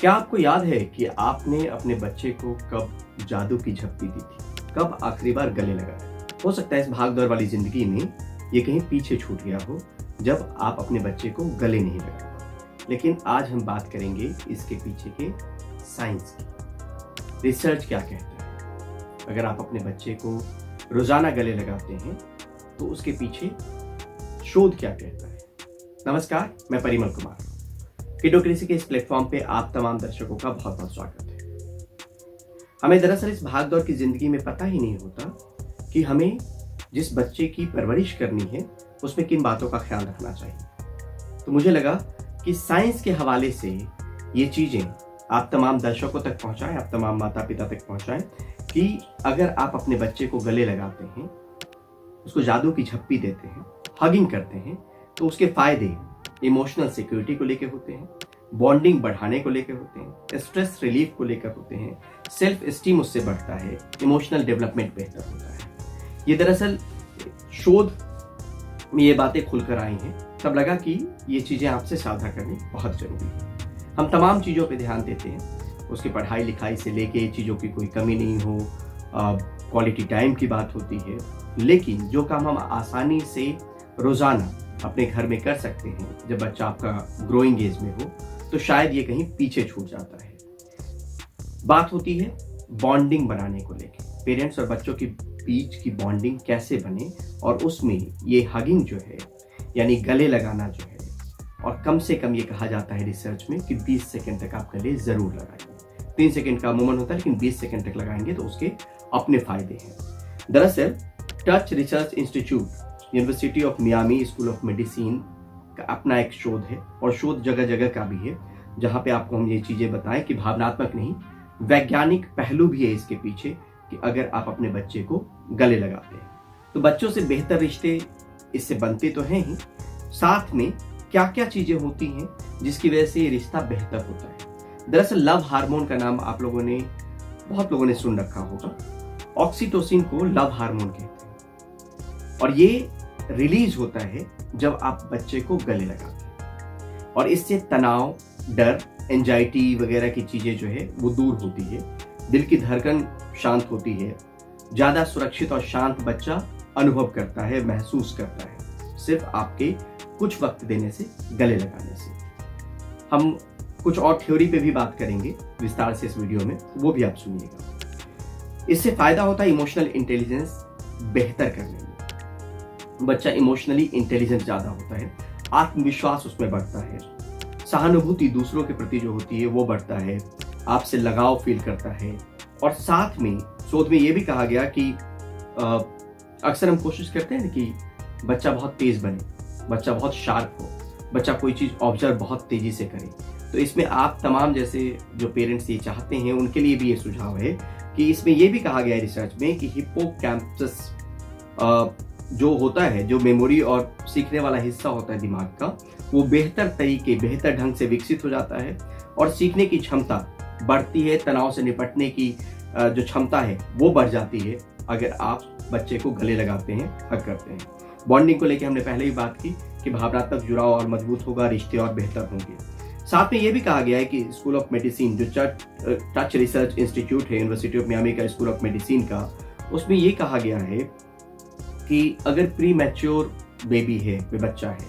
क्या आपको याद है कि आपने अपने बच्चे को कब जादू की झप्पी दी थी? कब आखिरी बार गले लगाया? हो सकता है इस भाग-दौड़ वाली ज़िंदगी में ये कहीं पीछे छूट गया हो, जब आप अपने बच्चे को गले नहीं लगाए। लेकिन आज हम बात करेंगे इसके पीछे के साइंस की। रिसर्च क्या कहता है? अगर आप अपने बच्चे को रोज़ाना गले लगाते हैं, तो उसके पीछे शोध क्या कहता है? नमस्कार, मैं परिमल कुमार। किडोक्रेसी के इस प्लेटफॉर्म पे आप तमाम दर्शकों का बहुत बहुत स्वागत है। हमें दरअसल इस भागदौड़ की जिंदगी में पता ही नहीं होता कि हमें जिस बच्चे की परवरिश करनी है उसमें किन बातों का ख्याल रखना चाहिए। तो मुझे लगा कि साइंस के हवाले से ये चीजें आप तमाम दर्शकों तक पहुंचाएं, आप तमाम माता पिता तक पहुंचाएं कि अगर आप अपने बच्चे को गले लगाते हैं, उसको जादू की झप्पी देते हैं, हगिंग करते हैं, तो उसके फायदे इमोशनल सिक्योरिटी को लेकर होते हैं, बॉन्डिंग बढ़ाने को लेकर होते हैं, स्ट्रेस रिलीफ को लेकर होते हैं, सेल्फ एस्टीम उससे बढ़ता है, इमोशनल डेवलपमेंट बेहतर होता है। ये दरअसल शोध में ये बातें खुलकर आई हैं, तब लगा कि ये चीजें आपसे साझा करनी बहुत जरूरी है। हम तमाम चीजों पे ध्यान देते हैं, उसकी पढ़ाई लिखाई से लेके चीजों की कोई कमी नहीं हो, क्वालिटी टाइम की बात होती है, लेकिन जो काम हम आसानी से रोजाना अपने घर में कर सकते हैं, जब बच्चा आपका ग्रोइंग एज में हो, तो शायद ये कहीं पीछे छूट जाता है। बात होती है बॉन्डिंग बनाने को लेके, पेरेंट्स और बच्चों के बीच की बॉन्डिंग कैसे बने, और उसमें ये हगिंग जो है यानी गले लगाना जो है, और कम से कम ये कहा जाता है रिसर्च में कि 20 सेकंड तक आप गले जरूर लगाएंगे। 3 सेकंड का अमूमन होता है, लेकिन 20 सेकंड तक लगाएंगे तो उसके अपने फायदे हैं। दरअसल touch research institute, university of Miami school of medicine का अपना एक शोध है, और शोध जगह जगह का भी है, जहां पे आपको हम ये चीजें बताएं कि भावनात्मक नहीं, वैज्ञानिक पहलू भी है इसके पीछे कि अगर आप अपने बच्चे को गले लगाते हैं तो बच्चों से बेहतर रिश्ते इससे बनते तो हैं ही, साथ में क्या क्या चीजें होती हैं जिसकी वजह से ये रिश्ता बेहतर होता है। दरअसल लव हार्मोन का नाम आप लोगों ने, बहुत लोगों ने सुन रखा होगा। ऑक्सीटोसिन को लव हार्मोन कहते हैं, और ये रिलीज होता है जब आप बच्चे को गले लगाते हैं, और इससे तनाव, डर, एंजाइटी वगैरह की चीजें जो है वो दूर होती है, दिल की धड़कन शांत होती है, ज्यादा सुरक्षित और शांत बच्चा अनुभव करता है, महसूस करता है, सिर्फ आपके कुछ वक्त देने से, गले लगाने से। हम कुछ और थ्योरी पे भी बात करेंगे विस्तार से इस वीडियो में, वो भी आप सुनिएगा। इससे फायदा होता है इमोशनल इंटेलिजेंस बेहतर करने में। बच्चा इमोशनली इंटेलिजेंट ज्यादा होता है, आत्मविश्वास उसमें बढ़ता है, सहानुभूति दूसरों के प्रति जो होती है वो बढ़ता है, आपसे लगाव फील करता है। और साथ में शोध में ये भी कहा गया कि अक्सर हम कोशिश करते हैं कि बच्चा बहुत तेज बने, बच्चा बहुत शार्प हो, बच्चा कोई चीज ऑब्जर्व बहुत तेजी से करे। तो इसमें आप तमाम जैसे जो पेरेंट्स ये चाहते हैं उनके लिए भी ये सुझाव है कि इसमें ये भी कहा गया है रिसर्च में कि हिप्पोकैम्पस जो होता है, जो मेमोरी और सीखने वाला हिस्सा होता है दिमाग का, वो बेहतर तरीके, बेहतर ढंग से विकसित हो जाता है, और सीखने की क्षमता बढ़ती है, तनाव से निपटने की जो क्षमता है वो बढ़ जाती है अगर आप बच्चे को गले लगाते हैं, हग करते हैं। बॉन्डिंग को लेकर हमने पहले ही बात की कि भावनात्मक जुड़ाव और मजबूत होगा, रिश्ते और बेहतर होंगे। साथ में ये भी कहा गया है कि स्कूल ऑफ मेडिसिन, जो टच रिसर्च इंस्टीट्यूट है यूनिवर्सिटी ऑफ मियामी का, स्कूल ऑफ मेडिसिन का, उसमें ये कहा गया है कि अगर प्री मैच्योर बेबी है, वे बच्चा है,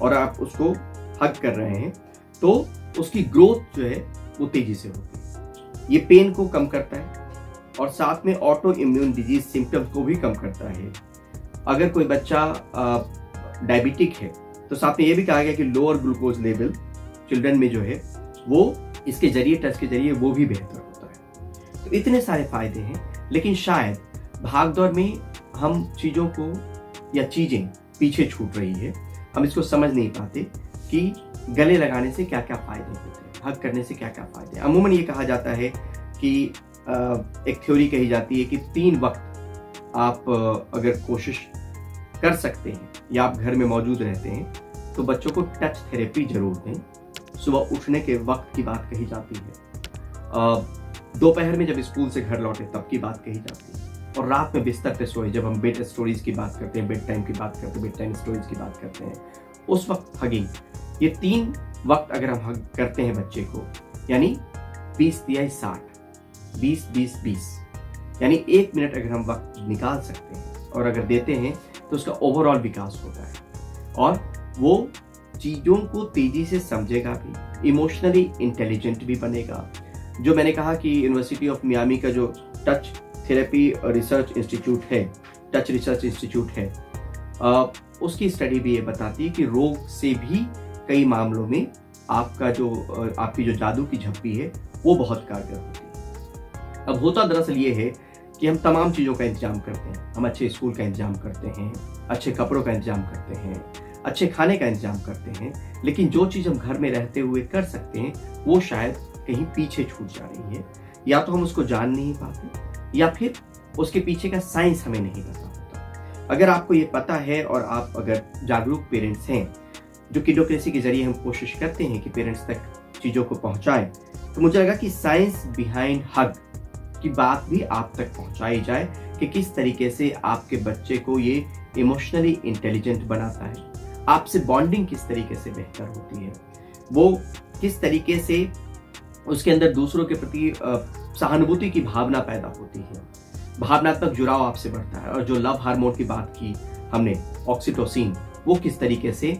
और आप उसको हग कर रहे हैं, तो उसकी ग्रोथ जो है वो तेजी से होती है। ये पेन को कम करता है, और साथ में ऑटो इम्यून डिजीज सिम्टम्स को भी कम करता है। अगर कोई बच्चा डायबिटिक है, तो साथ में ये भी कहा गया कि लोअर ग्लूकोज लेवल चिल्ड्रन में जो है वो इसके जरिए, टच के जरिए वो भी बेहतर होता है। तो इतने सारे फायदे हैं, लेकिन शायद भागदौड़ में हम चीजों को या चीजें पीछे छूट रही है, हम इसको समझ नहीं पाते कि गले लगाने से क्या क्या फायदे होते हैं, हग करने से क्या क्या फायदे हैं। अमूमन ये कहा जाता है कि एक थ्योरी कही जाती है कि 3 वक्त आप अगर कोशिश कर सकते हैं या आप घर में मौजूद रहते हैं, तो बच्चों को टच थेरेपी जरूर दें। सुबह उठने के वक्त की बात कही जाती है, दोपहर में जब स्कूल से घर लौटे तब की बात कही जाती है, और रात में बिस्तर पे सोए, जब हम बेड स्टोरीज की बात करते हैं, बेड टाइम की बात करते हैं, बेड टाइम स्टोरीज की बात करते हैं, उस वक्त हगिंग। ये 3 वक्त अगर हम हग करते हैं बच्चे को, यानी 20 तिहाई 60, 20-20-20, यानी 1 मिनट अगर हम वक्त निकाल सकते हैं और अगर देते हैं तो उसका ओवरऑल विकास होता है और वो चीज़ों को तेजी से समझेगा भी, इमोशनली इंटेलिजेंट भी बनेगा। जो मैंने कहा कि यूनिवर्सिटी ऑफ मियामी का जो टच थेरेपी रिसर्च इंस्टीट्यूट है, टच रिसर्च इंस्टीट्यूट है, उसकी स्टडी भी ये बताती है कि रोग से भी कई मामलों में आपकी जो जादू की झप्पी है वो बहुत कारगर होती है। अब होता दरअसल ये है कि हम तमाम चीज़ों का इंतजाम करते हैं। हम अच्छे स्कूल का इंतजाम करते हैं, अच्छे कपड़ों का इंतजाम करते हैं, अच्छे खाने का इंतजाम करते हैं, लेकिन जो चीज़ हम घर में रहते हुए कर सकते हैं वो शायद कहीं पीछे छूट जा रही है। या तो हम उसको जान नहीं पाते या फिर उसके पीछे का साइंस हमें नहीं पता होता। अगर आपको ये पता है और आप अगर जागरूक पेरेंट्स हैं, जो किडोक्रेसी के जरिए हम कोशिश करते हैं कि पेरेंट्स तक चीज़ों को पहुंचाएं, तो मुझे लगा कि साइंस बिहाइंड हग की बात भी आप तक पहुंचाई जाए कि किस तरीके से आपके बच्चे को ये इमोशनली इंटेलिजेंट बनाता है, आपसे बॉन्डिंग किस तरीके से बेहतर होती है, वो किस तरीके से उसके अंदर दूसरों के प्रति सहानुभूति की भावना पैदा होती है, भावनात्मक जुड़ाव आपसे बढ़ता है। और जो लव हार्मोन की बात की हमने, ऑक्सीटोसिन, वो किस तरीके से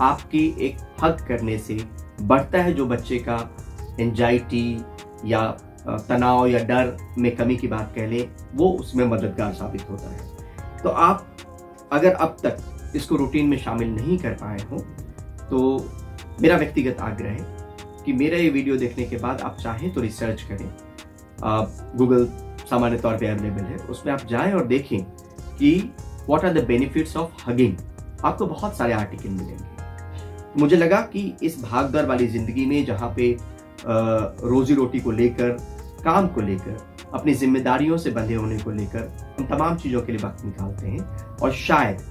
आपकी एक हग करने से बढ़ता है, जो बच्चे का एंजाइटी या तनाव या डर में कमी की बात कह लें, वो उसमें मददगार साबित होता है। तो आप अगर अब तक इसको रूटीन में शामिल नहीं कर पाए हो तो मेरा व्यक्तिगत आग्रह है कि मेरा ये वीडियो देखने के बाद आप चाहें तो रिसर्च करें। गूगल सामान्य तौर पे अवेलेबल है, उसमें आप जाएं और देखें कि what are the benefits of hugging. आपको बहुत सारे आर्टिकल मिलेंगे। मुझे लगा कि इस भागदौड़ वाली जिंदगी में जहाँ पे रोजी रोटी को लेकर, काम को लेकर, अपनी जिम्मेदारियों से बंधे होने को लेकर हम तमाम चीज़ों के लिए वक्त निकालते हैं और शायद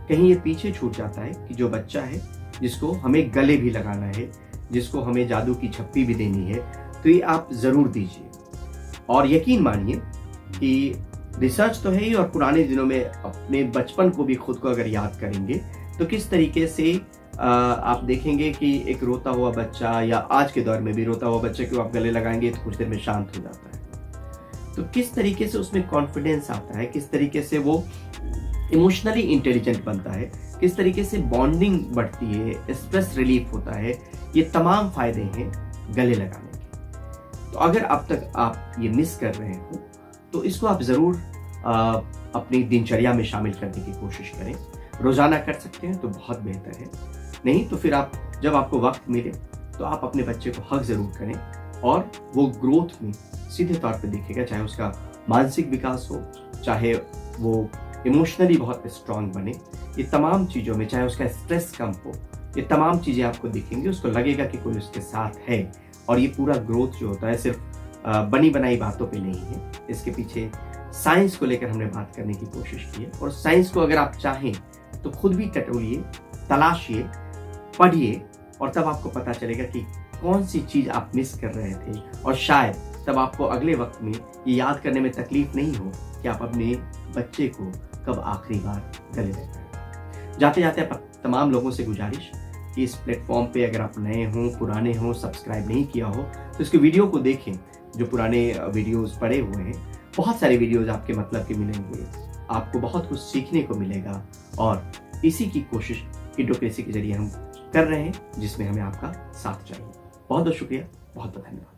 कहीं ये पीछे छूट जाता है कि जो बच्चा है जिसको हमें गले भी लगाना है, जिसको हमें जादू की झप्पी भी देनी है, तो ये आप ज़रूर दीजिए। और यकीन मानिए कि रिसर्च तो है ही, और पुराने दिनों में अपने बचपन को भी खुद को अगर याद करेंगे तो किस तरीके से आप देखेंगे कि एक रोता हुआ बच्चा, या आज के दौर में भी रोता हुआ बच्चे को आप गले लगाएंगे तो कुछ देर में शांत हो जाता है। तो किस तरीके से उसमें कॉन्फिडेंस आता है, किस तरीके से वो इमोशनली इंटेलिजेंट बनता है, किस तरीके से बॉन्डिंग बढ़ती है, स्ट्रेस रिलीफ होता है, ये तमाम फायदे हैं गले लगाने के। तो अगर अब तक आप ये मिस कर रहे हो तो इसको आप ज़रूर अपनी दिनचर्या में शामिल करने की कोशिश करें। रोज़ाना कर सकते हैं तो बहुत बेहतर है, नहीं तो फिर आप जब आपको वक्त मिले तो आप अपने बच्चे को हग ज़रूर करें और वो ग्रोथ में सीधे तौर पे दिखेगा, चाहे उसका मानसिक विकास हो, चाहे वो इमोशनली बहुत स्ट्रांग बने। ये तमाम चीज़ों में, चाहे उसका स्ट्रेस कम हो, ये तमाम चीज़ें आपको दिखेंगी। उसको लगेगा कि कोई उसके साथ है। और ये पूरा ग्रोथ जो होता है सिर्फ बनी बनाई बातों पे नहीं है, इसके पीछे साइंस को लेकर हमने बात करने की कोशिश की है। और साइंस को अगर आप चाहें तो खुद भी टटोलिए, तलाशिए, पढ़िए, और तब आपको पता चलेगा कि कौन सी चीज़ आप मिस कर रहे थे। और शायद तब आपको अगले वक्त में ये याद करने में तकलीफ नहीं हो कि आप अपने बच्चे को कब आखिरी बार गले लगाए। जाते जाते तमाम लोगों से गुजारिश कि इस प्लेटफॉर्म पे अगर आप नए हों, पुराने हों, सब्सक्राइब नहीं किया हो तो इसके वीडियो को देखें। जो पुराने वीडियोस पड़े हुए हैं, बहुत सारे वीडियोस आपके मतलब के मिलेंगे, आपको बहुत कुछ सीखने को मिलेगा। और इसी की कोशिश किडोक्रेसी के जरिए हम कर रहे हैं, जिसमें हमें आपका साथ चाहिए। बहुत बहुत शुक्रिया, बहुत बहुत धन्यवाद।